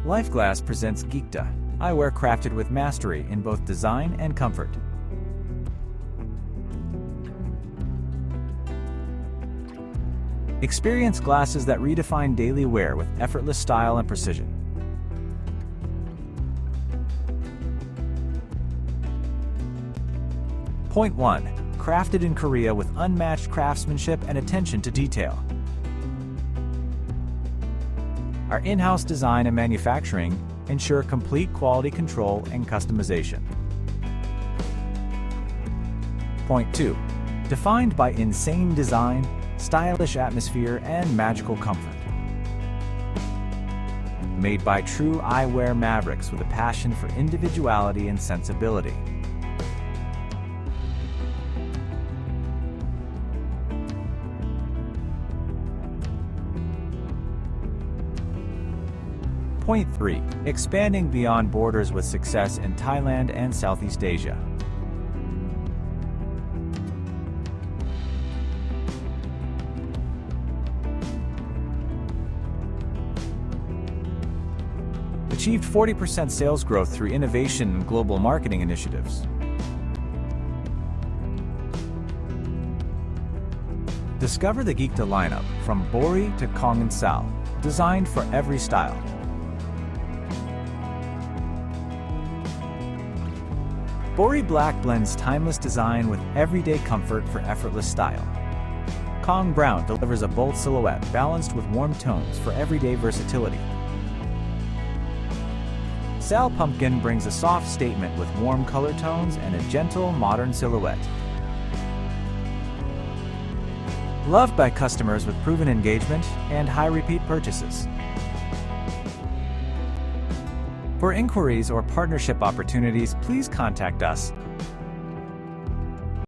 Lifeglass presents Geekta, eyewear crafted with mastery in both design and comfort. Experience glasses that redefine daily wear with effortless style and precision. Point 1. Crafted in Korea with unmatched craftsmanship and attention to detail. Our in-house design and manufacturing ensure complete quality control and customization. Point 2. Defined by insane design, stylish atmosphere, and magical comfort. Made by true eyewear mavericks with a passion for individuality and sensibility. Point 3. Expanding beyond borders with success in Thailand and Southeast Asia. Achieved 40% sales growth through innovation and global marketing initiatives. Discover the Geekta lineup from Bori to Kong and Sal, designed for every style. Bori Black blends timeless design with everyday comfort for effortless style. Kong Brown delivers a bold silhouette balanced with warm tones for everyday versatility. Sal Pumpkin brings a soft statement with warm color tones and a gentle, modern silhouette. Loved by customers with proven engagement and high repeat purchases. For inquiries or partnership opportunities, please contact us.